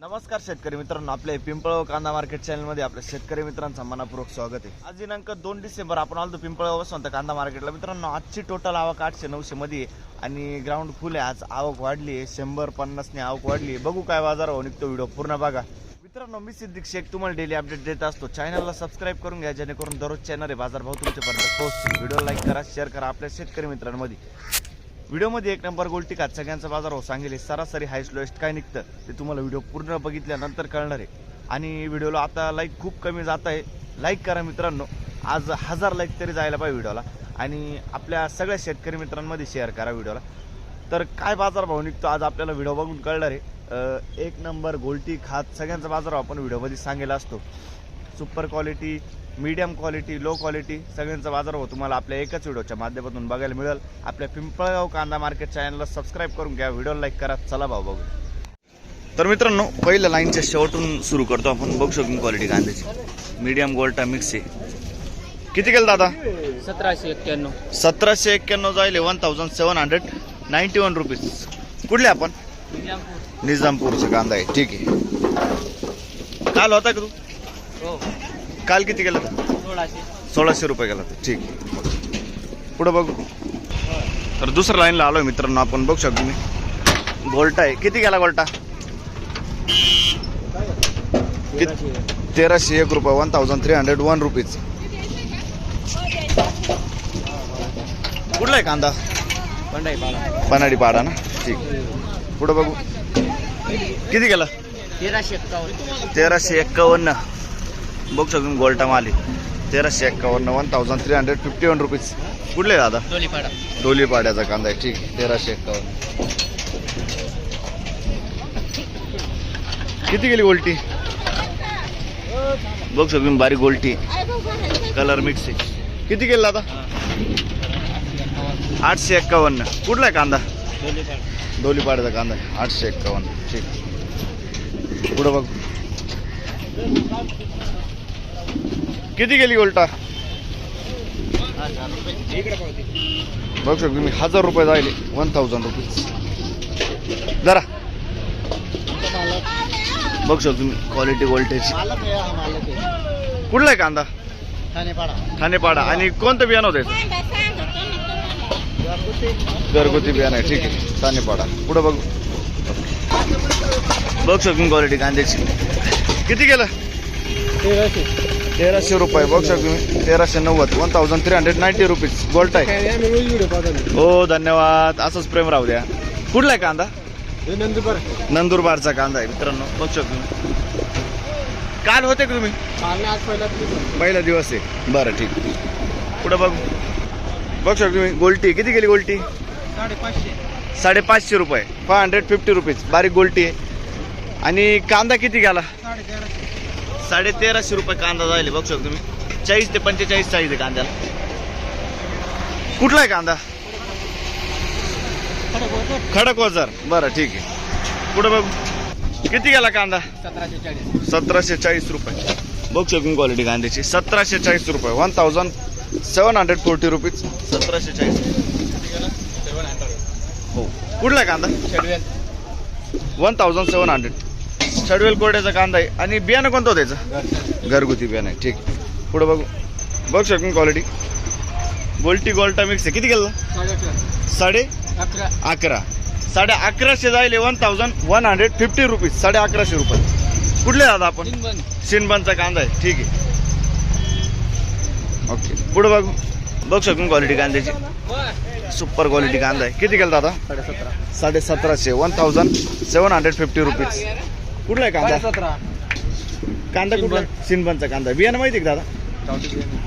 नमस्कार शेतकरी मित्रांनो, आपल्या पिंपळगाव कांदा मार्केट चॅनल मध्ये आपल्या शेतकरी मित्रांचं मनपूर्वक स्वागत आहे। आज दिनांक 2 डिसेंबर आपण आलो पिंपळगाव वसंत कांदा मार्केटला। मित्रांनो, आजची टोटल आवक 800-900 मध्ये आणि ग्राउंड फुल आहे। आज आवक वाढली आहे, 100-50 ने आवक वाढली आहे। बघू काय बाजार भाव निघतो, व्हिडिओ पूर्ण बघा। मित्रांनो, मी सिद्दीक शेख तुम्हाला डेली अपडेट देत असतो। चॅनलला सबस्क्राइब करून घ्या जेणेकरून दररोज चॅनल आहे बाजार भाव तुमच्यापर्यंत पोहोचतील। व्हिडिओ लाईक करा, शेअर करा आपल्या शेतकरी मित्रांमध्ये। व्हिडिओ मध्ये एक नंबर गोल्टी खात सगळ्यांचा बाजार भाव सांगेल। सरासरी हायस्ट लोएस्ट काय निघतं ते तुम्हाला व्हिडिओ पूर्ण बघितल्यानंतर कळणार आहे। आणि व्हिडिओला आता लाईक खूप कमी जात आहे, लाईक करा मित्रांनो। आज 1000 लाईक तरी जायला पाहिजे व्हिडिओला आणि आपल्या सगळ्या शेतकरी मित्रांमध्ये शेअर करा व्हिडिओला। तर काय बाजार भाव निघतो आज आपल्याला व्हिडिओ बघून कळणार आहे। एक नंबर गोल्टी खात सगळ्यांचा बाजार भाव आपण व्हिडिओमध्ये सांगेला असतो। Super quality, medium quality, low quality सगळ्यांचा बाजार भाव तुम्हाला आपल्या एकाच व्हिडिओच्या माध्यमातून बघायला मिळेल। आपल्या पिंपळगाव कांदा मार्केट चॅनलला सबस्क्राइब करून घ्या, व्हिडिओ लाईक करा। चला भाव बघू। तर मित्रांनो, पहिल्या लाईनच्या शेवटून सुरू करतो आपण। बघू शकतो क्वालिटी कांद्याची मीडियम गोल्टा मिक्स आहे। किती गेल दादा? 1791 1791 जाईल, 1791 रुपीज। कुठले आपण? निजामपूरचा कांदा आहे, ठीक आहे। काल होता का तू? हो, काल किती गेला? 1600 रुपये गेला, ठीक आहे। पुढे बघू। तर दुसऱ्या लाईनला आलोय मित्रांनो आपण। बघू शकतो तुम्ही गोल्टा आहे। किती गेला गोल्टा? 1301 रुपये, 1301 रुपीज। कुठला आहे कांदा? पन्हाडी पाडा ना, ठीक। पुढे बघू किती गेला? 1351। बघू शकतो गोल्टा माल आहे, 1351, 1351 रुपीज। कुठले दादा? डोलीपाड्याचा कांदा आहे, ठीक आहे। 1351। किती गेली गोल्टी? बघू शकतो बारीक गोल्टी, कलर मिक्स आहे। किती गेला दादा? 851। कुठला आहे कांदा? डोलीपाड्याचा कांदा आहे, 851, ठीक। पुढे बघ किती गेली गोल्टा? बघू शकतो मी 1000 रुपये जाईल, 1000 रुपीज जरा। बघू शकतो तुम्ही क्वालिटी गोल्टेज। कुठला आहे कांदा? ठाणेपाडा। आणि कोणतं बियाणं होतं? घरगुती बियाणं आहे, ठीक आहे। ठाणेपाडा। पुढे बघू। बघू शकतो क्वालिटी कांद्याची। किती गेलं? 1300 रुपये। बघू शकतो तुम्ही 1390, 1390 रुपीज गोल्ट आहे। हो, धन्यवाद, असंच प्रेम राहू द्या। कुठला आहे कांदा? नंदुरबारचा कांदा आहे मित्रांनो। बघू शकतो तुम्ही। काल होते का तुम्ही? पहिला दिवस आहे, बरं ठीक। पुढे बघू। बघू शकतो तुम्ही गोल्टी। किती गेली गोल्टी? 550 रुपये, 550 रुपीज बारीक गोल्टी आहे। आणि कांदा किती गेला? 1350 रुपये कांदा जाईल। बघू शकतो तुम्ही 40 ते 45 साईज आहे कांद्याला। कुठला आहे कांदा? खडकवासर, बरं ठीक आहे। पुढे बघू किती गेला कांदा? 1740 रुपये। बघू शकतो क्वालिटी कांद्याची, 1740 रुपये, 1740 रुपीज, 1740। हो, कुठला आहे कांदा? 1700। शडवेल कोड्याचा कांदा आहे। आणि बियाणं कोणतं होतं त्याचं? घरगुती बियाणं आहे, ठीक। पुढे बघू। बघू शकतो क्वालिटी गोल्टी गोल्टा मिक्स आहे। किती गेलं? 1150। 1150 जाईल, 1150 रुपीज, 1150 रुपये। कुठले दादा आपण? सिनबनचा कांदा आहे, ठीक आहे, ओके। पुढे बघू। बघू शकतो क्वालिटी कांद्याची, सुपर क्वालिटी कांदा आहे। किती गेला दादा? 1750, 1750 रुपीज। कुठला आहे कांदा? कांदा कुठला? सिनबनचा कांदा। बियाणं माहिती आहे का दादा?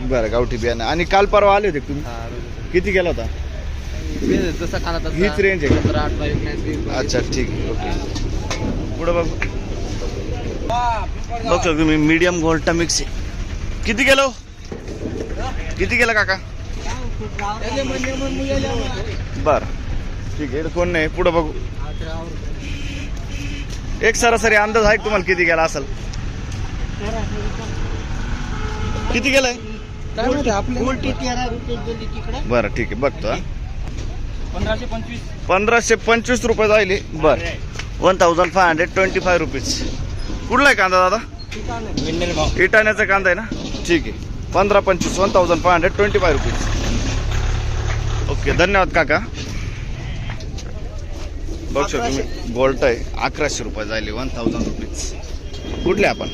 बरं, गावठी बियाणं। आणि काल परवा आले होते तुम्ही? किती गेला होता? हीच रेंज आहे का? अच्छा, ठीक आहे, ओके। पुढे बघ। बघू शकतो मी मीडियम गोल्टा मिक्स आहे। किती गेलो? किती गेला काका? बर, ठीक आहे, कोण नाही। पुढे बघू। एक सरासरी अंदाज आहे तुम्हाला किती गेला असेल? किती गेलाय? बरं, ठीक आहे, बघतो। 1525 रुपये जाईल, बर 1525 रुपीज. कुठला आहे कांदा दादा? इटाण्याचा कांदा आहे ना, ठीक आहे. 15-25 1525 रुपीज. ओके, धन्यवाद काका. बघू शकतो तुम्ही गोल्ट आहे 1100 रुपये झाले, 1000 रुपीज. कुठले आपण?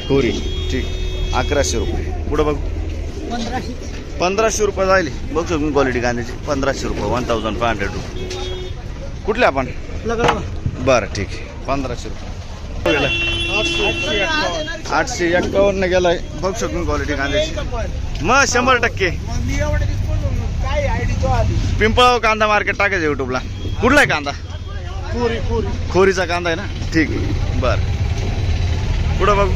कोरी, ठीक. 1100 रुपये. पुढं बघू 1500 रुपये झाले. बघू शकतो क्वालिटी कांद्याची. 1500 रुपये 1500 रुपये. कुठले आपण? बरं, ठीक आहे. 1500 रुपये 851 गेलाय. बघू शकतो क्वालिटी कांद्याची. मग 100% पिंपळगाव कांदा मार्केट टाकायचं युट्यूबला. कुठला आहे कांदा? खोरीचा कांदा आहे ना, ठीक आहे. बरं, पुढं बघू.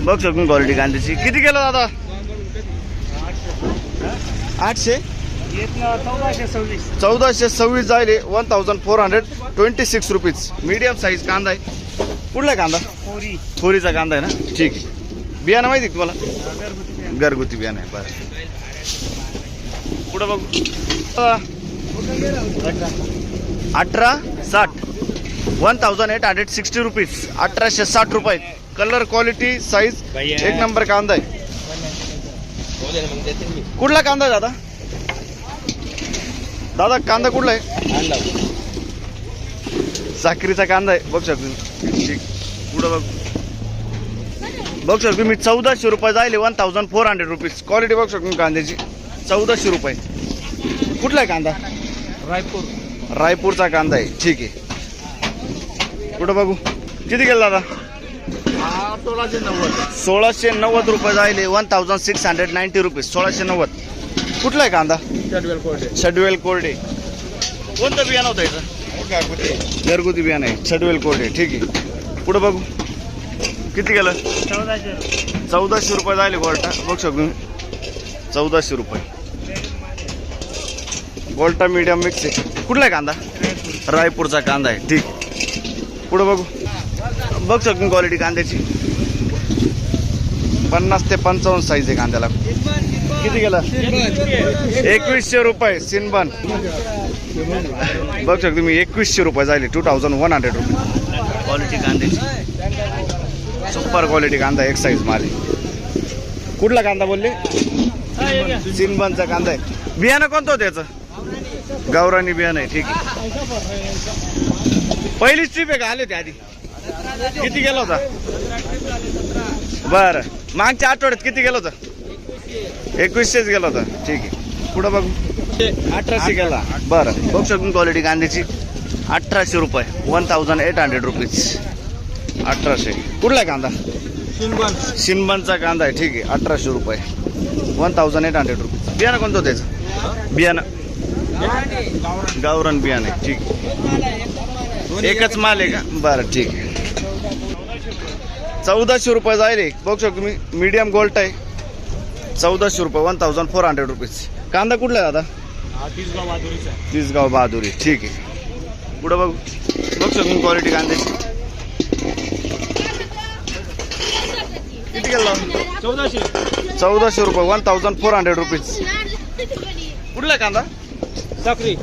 बघू शकतो क्वालिटी कांद्याची. किती गेलं दादा? 1426 जायले. 1426 रुपीज. मीडियम साईज कांदा आहे. कुठला कांदा? खोरीचा कांदा आहे ना, ठीक आहे. बियाणं माहिती आहे तुम्हाला? घरगुती बियाणं आहे. बरं, पुढं बघू. 1860 1860 रुपीज. 1860 रुपये. कलर, क्वालिटी, साईज एक नंबर कांदा आहे. कुठला कांदा आहे दादा? दादा कांदा कुठला आहे? साखरीचा कांदा आहे. बघू शकतो, ठीक. पुढं बघ. बघू शकतो मी 1400 रुपये जायले. 1400 रुपीज. क्वालिटी बघू शकतो कांद्याची. 1400 रुपये. कुठला आहे कांदा? रायपूरचा कांदा आहे, ठीक आहे. पुढं बघू. किती गेला दादा? 1690 रुपये जायले. 1690 रुपीज. 1690. कुठला आहे कांदा? शडवेल कोरडे. कोणतं बियाणं होतं याचं? घरगुती बियाणं आहे. शडवेल कोरडे, ठीक आहे. पुढं बघू. किती गेलं? 1400 रुपये जायले गोल्टा. बघू शकतो 1400 रुपये. गोल्टा मीडियम मिक्स आहे. कुठला आहे कांदा? रायपूरचा कांदा आहे, ठीक. पुढं बघू. बघू शकतो क्वालिटी कांद्याची. 50 ते 55 साईज आहे कांद्याला. किती गेला? 2100 रुपये. सिनबन. बघू शकतो मी 2100 रुपये झाले. 2100 रुपये. क्वालिटी कांद्याची. सुपर क्वालिटी कांदा, एक साईज माल आहे. कुठला कांदा बोलले? सिनबनचा कांदा आहे. बियाणं कोणतं होतं याचं? गावरानी बियाणं आहे, ठीक आहे. पहिलीच ट्रिप आहे का? आले ते आधी? किती गेला होता? बरं, मागच्या आठवड्यात किती गेला होता? 2100 गेला होता, ठीक आहे. पुढं बघू. 1800 गेला. बरं, बघू शकतो क्वालिटी कांद्याची. 1800 रुपये. 1800 रुपीज. 1800. कुठला कांदा? सिनबनचा कांदा आहे, ठीक आहे. 1800 रुपये. 1800 रुपीज. बियाणं कोणतं होतं त्याचं? बियाणं गावरान बियाणं आहे, ठीक. एकच माल आहे का? बरं, ठीक आहे. 1400 रुपये जाईल. बघू शकतो मी मीडियम गोल्ट आहे. 1400 रुपये. 1400 रुपीज. कांदा कुठला आहे दादा? तिसगाव बहादुरी, ठीक आहे. पुढं बघू. बघू शकतो क्वालिटी कांद्याची. किती गेला? 1400 रुपये. 1400 रुपीज. कुठला कांदा?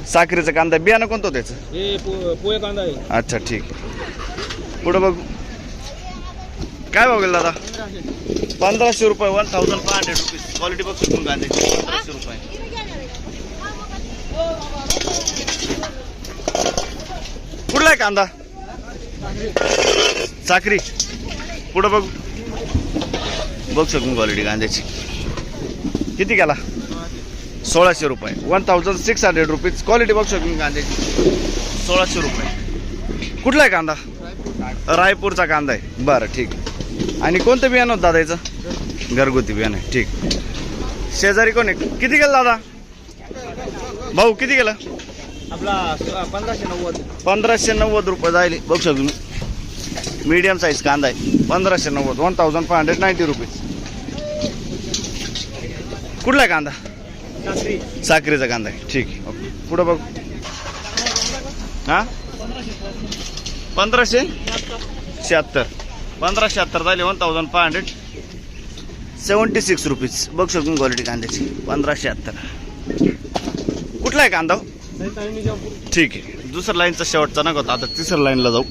साखरीचा कांदा. बियाणं कोणतं त्याचं? पोहे कांदा आहे. अच्छा, ठीक. पुढं बघू. काय भाव गेला दादा? 1500 रुपये. 1500 रुपीज. क्वालिटी बघ शकतो कांद्याची. 1500 रुपये. कुठला आहे कांदा? साखरी. पुढं बघू. बघू शकतो क्वालिटी कांद्याची. किती गेला? 1600 रुपये. 1600 रुपीज. क्वालिटी बघू शकतो कांद्याची. 1600 रुपये. कुठला आहे कांदा? रायपूरचा कांदा आहे, बरं, ठीक. आणि कोणतं बियाणं होतं दादा याचं? घरगुती बियाणं आहे, ठीक. शेजारी कोण आहे? किती गेलं दादा? भाऊ किती गेलं? आपला 1590. 1590 रुपये जायले. बघू शकतो मी मीडियम साईज कांदा आहे. 1590. 1590 रुपीज. कुठला आहे कांदा? साखरीचा कांदा आहे, ठीक आहे. ओके, पुढं बघू. हां, 1576. 1576 झाले. 1576 रुपीज. बघू शकतो क्वालिटी कांद्याची. 1576. कुठला आहे कांदा? ठीक आहे. दुसऱ्या लाईनचा शेवटचा नका होता, आता तिसऱ्या लाईनला जाऊ.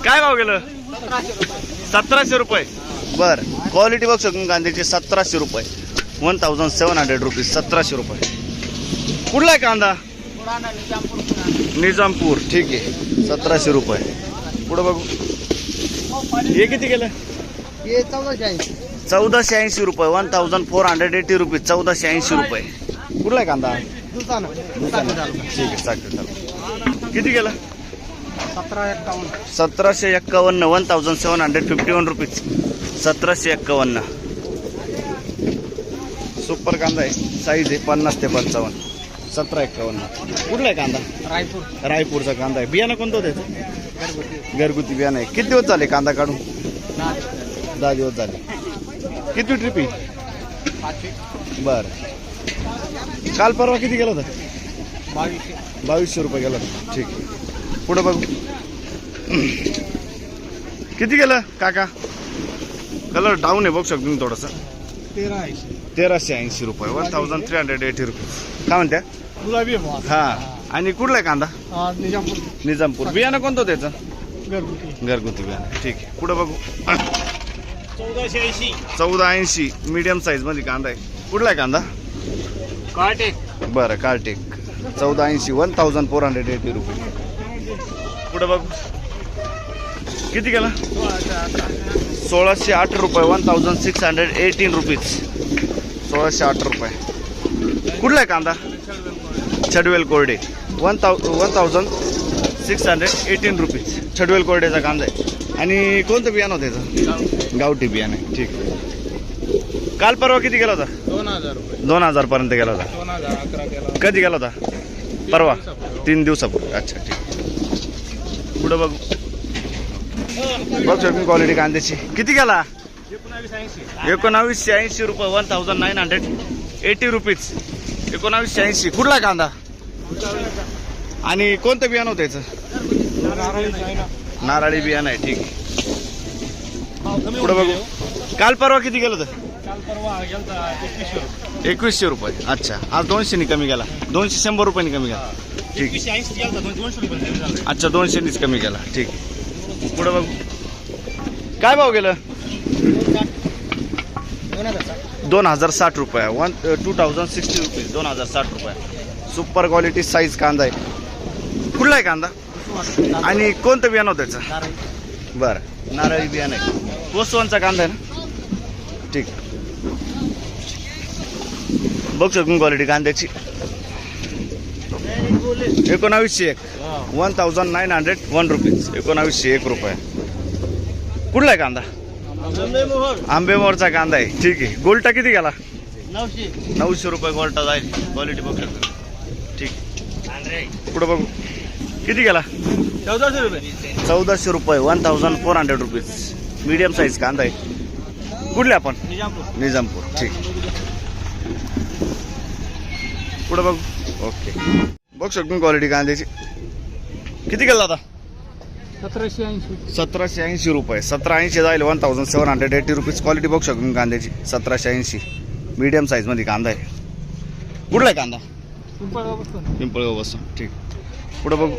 काय भाव गेलं? 1700 रुपये. बर, क्वालिटी बघ शकून कांद्याची 1700 रुपये, 1700 रुपीज, 1700 रुपये. कुठला आहे कांदा? निजामपूर. ठीक आहे, 1700 रुपये. पुढे बघू, हे किती गेलं? 1480 रुपये, 1480 रुपीज, 1480 रुपये. कुठला आहे कांदा? ठीक आहे, चालेल. किती गेलं? 1751, 1751 रुपीज, 1751. सुपर कांदा आहे, साईज आहे 50 ते 55, 1751. कुठला आहे कांदा? रायपूरचा कांदा आहे. बियाणं कोणतं होतं त्याचं? घरगुती बियाणं आहे. किती दिवस झाले कांदा काढून? 10 दिवस झाले. किती ट्रिप आहे? बरं. काल परवा किती गेलं होतं? 2200 रुपये गेलं होतं. ठीक आहे, पुढं बघू. किती गेलं काका? कलर डाऊन आहे बघू शकतो तुम्ही थोडंसं. 1380 रुपये, 1380 रुपये. काय म्हणत्या? हा. आणि कुठला आहे कांदा? निजामपूर. बियाणं कोणतं होतं त्याचं? घरगुती बियाणं. ठीक आहे, पुढं बघू. 1480 मीडियम साईज मध्ये कांदा आहे. कुठला आहे कांदा? बरं, कार्टेक. 1480, 1480 रुपये. पुढे बघ, किती गेला? 1608 रुपये, 1618 रुपीज, 1608 रुपये. कुठला आहे कांदा? छडवेल कोरडे, 1618 रुपीज, छडवेल कोरडेचा कांदा आहे. आणि कोणतं बियाणं होतं त्याचं? गावठी बियाणं आहे. ठीक आहे. काल परवा किती गेला होता? 2000 रुपये. 2000 पर्यंत गेला होता. 2011 केला. कधी गेला होता? परवा, 3 दिवसापूर्वी. अच्छा, ठीक. पुढं बघू. बघ क्वालिटी कांद्याची. किती गेला? 1980 रुपये, 1980 रुपीज, 1980. कुठला कांदा? आणि कोणतं बियाणं होतं याचं? नारळी बियाणं आहे. ठीक आहे, पुढं बघू. काल परवा किती गेलं होतं? 2100 रुपये. अच्छा, आज 200 कमी गेला, 200 रुपयांनी कमी गेला. ठीक आहे, अच्छा, 200 कमी गेला. ठीक आहे, पुढं बघू. काय भाव गेलं? 2060 रुपये, 2060 रुपीज, 2060 रुपये. सुपर क्वालिटी साईज कांदा आहे. कुठला आहे कांदा? आणि कोणतं बियाणं होतं त्याचं? बरं, नारळी बियाणं आहे. वस्तूंचा कांदा आहे ना? ठीक. बघ शकून क्वालिटी कांद्याची. 1901, 1901 रुपीज, 1901 रुपये. कुठला आहे कांदा? आंबेमोहरचा कांदा आहे. ठीक आहे. गोल्टा किती गेला? 900 रुपये गोल्टा जाईल. क्वालिटी बघ शकतो. ठीक. पुढे बघू. किती गेला? 1400 रुपये. 1400 रुपये, 1400 रुपीज. मीडियम साईज कांदा आहे. कुठले आपण? निजामपूर. ठीक. पुढे बघू. ओके, बघ शकतो क्वालिटी कांद्याची. किती गेला आता? 1780 रुपये, 1780 जाईल, 1780 रुपीज. क्वालिटी बघ शकतो कांद्याची, 1780. मीडियम साईज मध्ये कांदा आहे. कुठला आहे कांदा? पिंपळगाव बसून. ठीक. पुढे बघू.